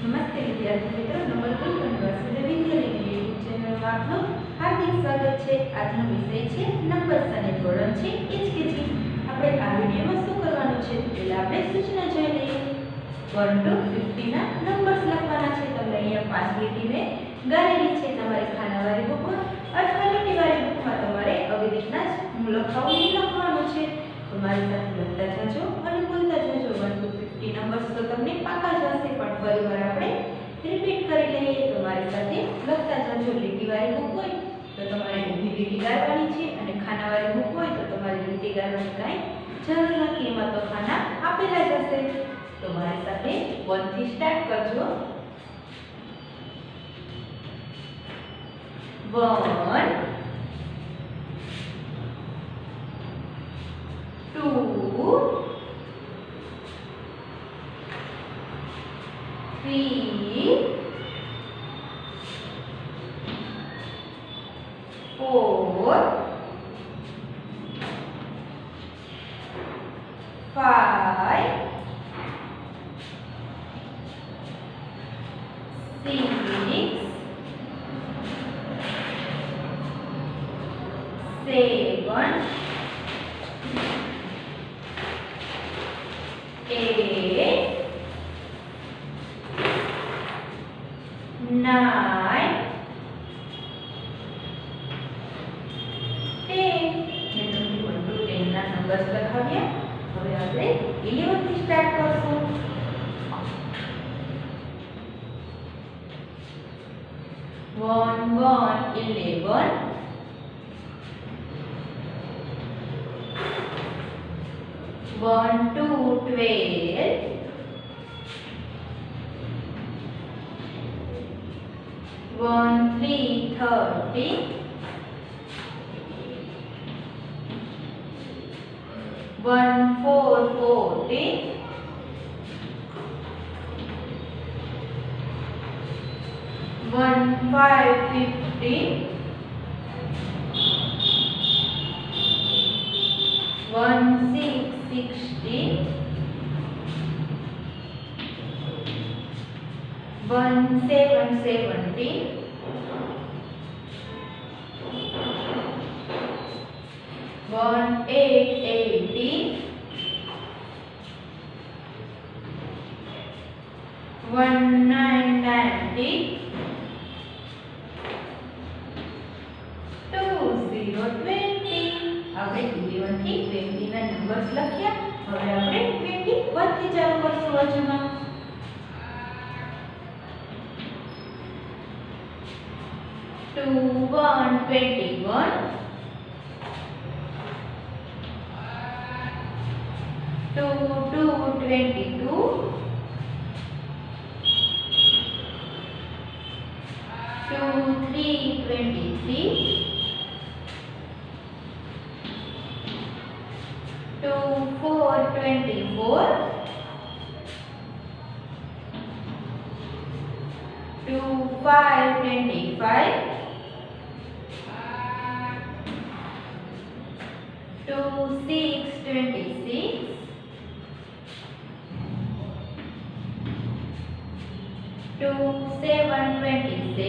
नमस्ते विद्यार्थी मित्रों, नवलगुण યુનિવર્સિટી વિદ્યાલયની યુટ્યુબ ચેનલમાં આપનું હાર્દિક સ્વાગત છે। આજનો વિષય છે નંબર્સ અને ધોરણ છે એચકેજી। આપણે આ વિડિયોમાં શું કરવાનું છે પહેલા આપણે સૂચના જોઈ લઈએ। 1 to 50 ના નંબર્સ લખવાના છે। તમને અહીંયા 5 લીટી મેં ગાળેલી છે। તમારે ખાનાવાળી બુકમાં અથવા લીટીવાળી બુકમાં તમારે આવી રીતના જ લખવાનું છે। તમારી સાથે લખતા જજો અને બોલતા જજો। 1 to 50 નંબર્સ તો તમને પાકા જ હશે, પણ ફરીવાર આપણે રિપીટ કરી લઈએ। તમારી સાથે લખતા જજો। લીટીવાળી બુક હોય તો તમારે ઊભી લીટી ગાળવાની છે અને ખાનાવાળી બુક હોય તો તમારે લીટી ગાળવાની કાંઈ જરૂર નથી, એમાં તો ખાના આપેલા જ હશે। તો મારી સાથે 1 થી સ્ટાર્ટ કરજો। 1 2 3 4 5 6 7 8 9 10 મેં તમને 1 to 10 ના નંબર્સ લખાવ્યા। હવે આપણે 11 થી સ્ટાર્ટ કરશું। 1 1 11 1 2 12 1 3 30 1 4 40 1 5 50 1 6 60 1 7 70 1 8 80 1 9 90 2 0 20 આપણે 11 થી 20 ના નંબર્સ લખ્યા। હવે આપણે 21 થી ચાલુ કરશું હજુમાં। 2 1 21 2 2 22 2 3 23 2 4 24 2 5 25 2 6 26 2 7 27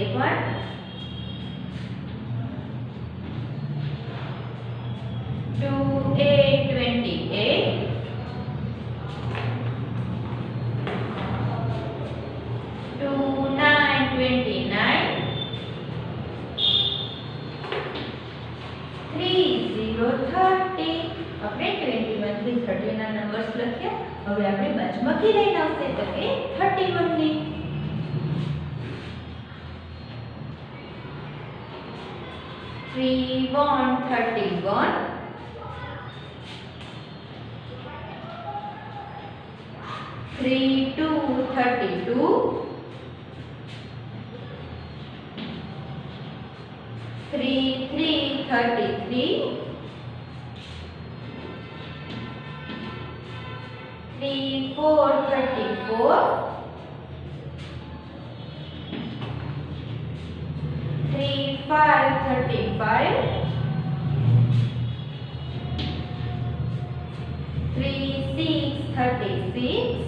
2 8 28 2 9 29 3 0 30 આપણે 21 થી 30 ના નંબર્સ લખ્યા। હવે આપણે બાજુમાંથી લઈને આવશે તો કે 31 ની 3 1 31 3 2 32 3 3 33 3 4 34 3 5 35 3 6 36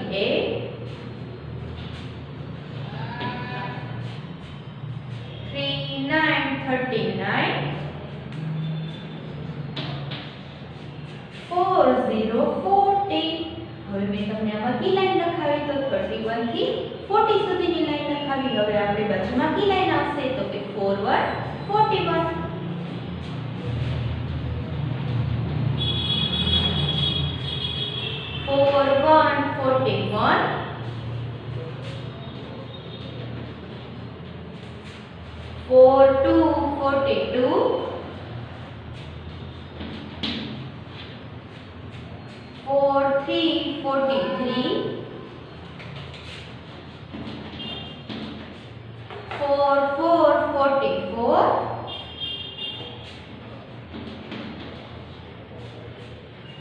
39 40 40 હવે મેં તમને આમાં કી લાઈન લખાવી તો 31 થી 40 સુધીની લાઈન લખાવી હવે આપણે બાજુમાં કી લાઈન આવશે તો કે 41 41 41 41 42 42 43 43 44 44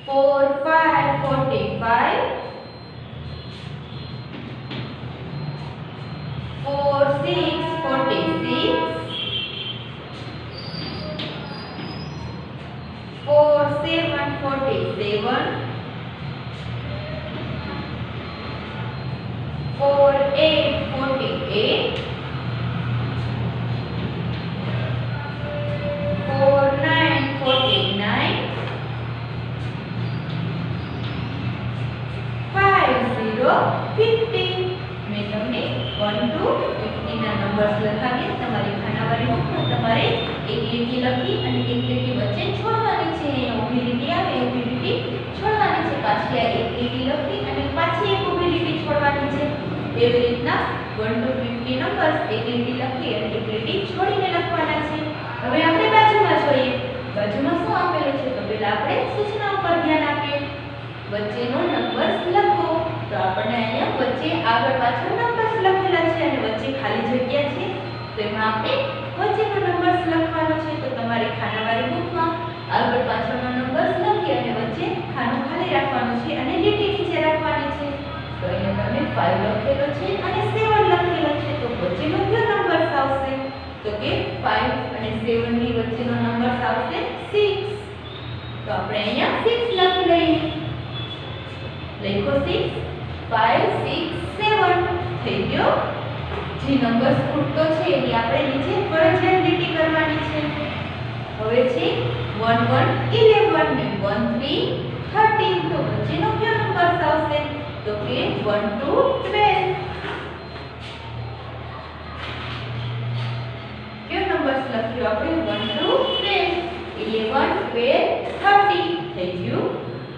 45 45 46 46 47 47 48 48 49 49 50 મેં તમને 1 to 50 ના નંબર્સ લખાવી તમારી ખાનાવાળી બુકમાં તમારે એક લીટી લખી અને એક લીટી વચ્ચે છોડવાની છે ઊભી લીટી આવે ઊભી લીટી છોડવાની છે પાછી આ એક લીટી લખી અને પાછી એક ઊભી લીટી છોડવાની છે એવી રીતના 1 to 50 નંબર્સ એક લીટી લખી અને એક લીટી છોડીને લખવાના છે હવે આપણે બાજુમાં જોઈએ બાજુમાં શું આપેલું છે તો પહેલા આપણે સૂચના ઉપર ધ્યાન આપીએ વચ્ચેનો નંબર્સ લખો તો આપણને અહીંયા વચ્ચે આગળ પાછળ નંબર્સ લખેલા છે અને વચ્ચે ખાલી જગ્યા છે તો એમાં આપણે વચ્ચેનો નંબર્સ લખવાનો છે તો તમારી ખાનાવાળી બુકમાં આગળ પાછળનો નંબર્સ લખી અને વચ્ચે ખાનું ખાલી રાખવાનું છે અને લીટી નીચે રાખવાની છે તો અહીંયા તમે 5 લખેલો છે અને 7 લખેલો છે તો વચ્ચેનો કયો નંબર્સ આવશે તો કે 5 અને 7 ની વચ્ચેનો નંબર્સ આવશે 6 તો આપણે અહીંયા 6 લખી લઈએ લખો 6 5 6 7 થઈ ગયો જે નંબર્સ ખૂટતો છે એની આપણે નીચે ફરજિયાત લીટી કરવાની છે હવે છે 1 1 11 ને 1 3 13 તો વચ્ચેનો કયો નંબર્સ આવશે તો કે 1 to 12 કયો નંબર્સ લખ્યો આપણે 1 to 12 11 12 30 થઈ ગયું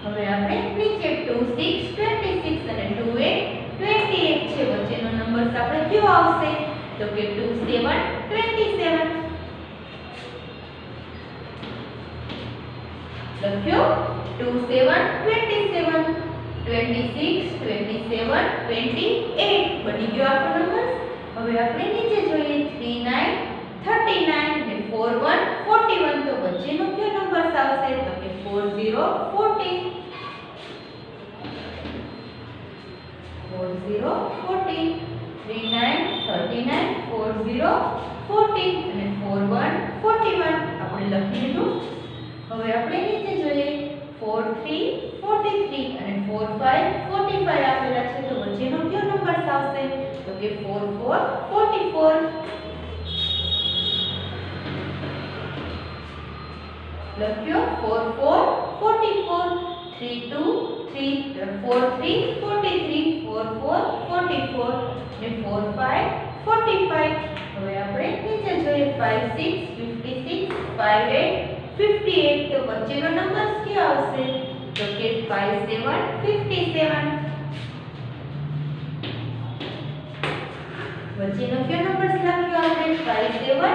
હવે આપણે નીચે 2 6 26 અને 2 8 28 છે વચ્ચેનો નંબર્સ આપણે કયો આવશે તો કે 2 7 27 લખ્યો 2 7 27 26 27 28 બની ગયો આપણો નંબર હવે આપણે નીચે જોઈએ 39 39 ને 41 41 તો વચ્ચેનો કયો નંબર્સ આવશે તો કે 40 40 40 40 39 39 40 40 અને 41 41 આપણે લખી લીધું હવે આપણે નીચે જોઈએ 43 43 અને 45 45 આપેલા છે તો વચ્ચેનો કયો નંબર્સ આવશે તો કે 44 44 લખ્યો 44 44 32 43 43 44 44 ને 45 45 હવે આપણે નીચે જોઈએ 56 56 58 58 તો વચ્ચેનો નંબર કયો આવશે તો કે 57 57 વચ્ચેનો કયો નંબર લખ્યો આપણે 57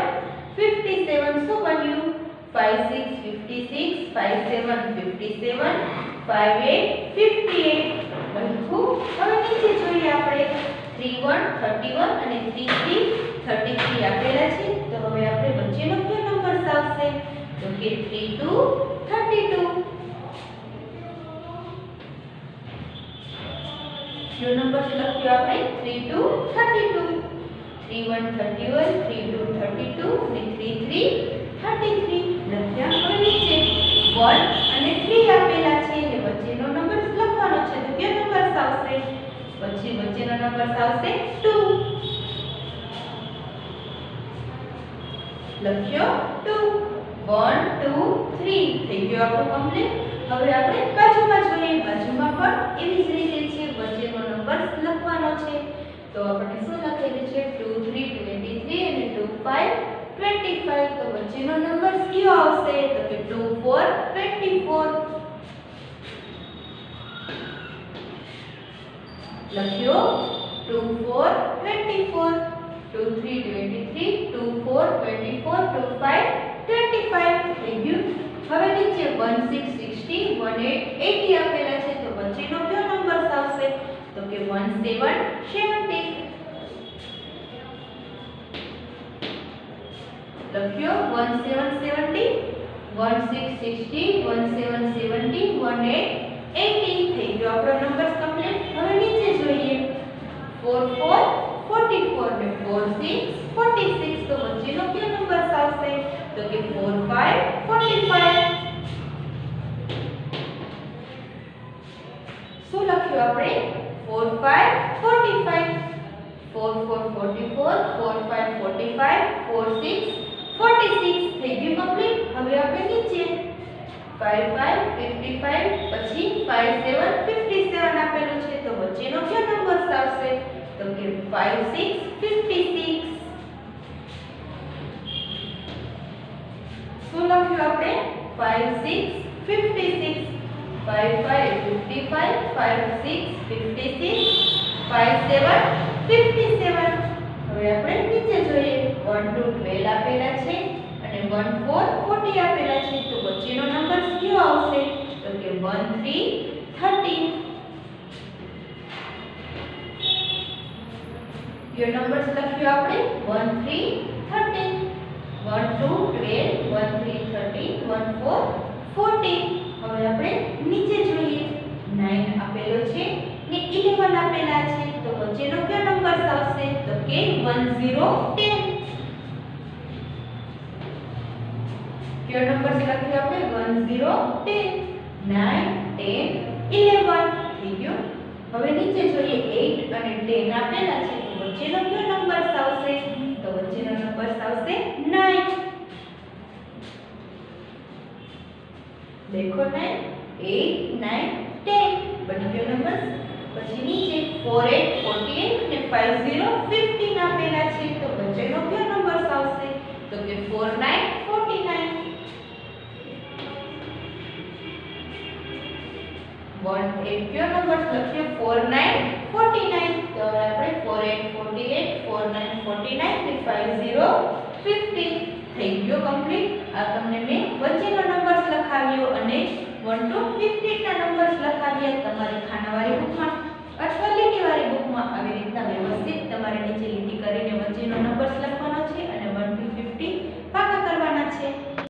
57 શું બન્યું 56 56 57 57 58 58 લખું હવે નીચે જોઈએ આપણે 31 31 અને 33 33 આપેલા છે તો હવે આપણે વચ્ચેનો કયો નંબર આવશે તો કે 32 32 કયો નંબર લખ્યો આપણે 32 32 31 31 32 32 અને 33 33 લખ્યા હવે નીચે 1 અને 3 આપેલા છે અને વચ્ચેનો નંબર લખવાનો છે તો કયો નંબર આવશે નંબર્સ આવશે 2. લખ્યો 2. 1 2 3 થઈ ગયો આપણું કમ્પ્લીટ. હવે આપણે બાજુમાં જોઈએ. બાજુમાં પણ એવી જ રીતે છે, વચ્ચેનો નંબર લખવાનો છે. તો આપણે શું લખેલું છે? 2 3 23 અને 2 5 25. તો વચ્ચેનો નંબર કયો આવશે? તો કે 2 4 24. લખ્યો 2 4 24. 2 3 23 2 4 24 2 5 25 થઈ ગયું. હવે નીચે 1 6 60 1 8 80 આપેલા છે. તો વચ્ચેનો કયો નંબર આવશે? તો કે 1 7 70. લખ્યો 1 7 70. 1 6 60 1 7 70 1 8 80 થઈ ગયો આપણો નંબર કમ્પ્લીટ. હવે નીચે જોઈએ. 4 4 44 ને 4 6 46. તો વચ્ચેનો કયો નંબર આવશે? તો કે 4 5 45. શું લખ્યું આપણે? 4 5 45. 4 4 44 4 5 45 4 6 46 થઈ ગયું કમ્પ્લીટ. હવે આપણે નીચે 5 5 55 પછી 5 7 57 આપેલું છે. તો વચ્ચેનો કયો નંબર આવશે? તો કે 5 6 56. શું લખ્યું આપણે? 5 6 56. 5 5 55 5 6 56 5 7 57. હવે આપણે નીચે જોઈએ. 1 2 12 આપેલા છે અને 1 4 40 આપેલા છે. તો વચ્ચેનો નંબર કયો આવશે? તો કે 1 3 13. કયો નંબર્સ લખ્યો આપણે? 1 3 13. 1 2 12 1 3 13 1 4 14. હવે આપણે નીચે જોઈએ. 9 આપેલો છે ને 11 આપેલા છે. તો વચ્ચેનો કયો નંબર આવશે? તો કે 1 0 10. કયો નંબર લખ્યો આપણે? 1 0 10. 9 10 11 થઈ ગયો. હવે નીચે જોઈએ. 8 અને 10 આપેલા છે. તો વચ્ચેનો કયો નંબર આવશે? તો વચ્ચેનો નંબર આવશે 9. देखो 9 8 9 10 बन गयो नंबर. પછી નીચે 4 8 48 ને 50 15 આપેલા છે. તો વચ્ચેનો કયો નંબર આવશે? તો કે 4 9 49. 1 8 કયો નંબર લખ્યો? 4 9 49. તો આપણે 4 8 48 4 9 49 ને 50 50 થઈ ગયો કમ્પ્લીટ. આ તમને મેં વચ્ચેનો નંબર્સ લખાવ્યો અને 1 to 15 ના નંબર્સ લખાવ્યા. તમારી ખાનાવાળી બુકમાં અથવા લીટીવાળી બુકમાં આવી રીતના વ્યવસ્થિત તમારે નીચે લીટી કરીને વચ્ચેનો નંબર્સ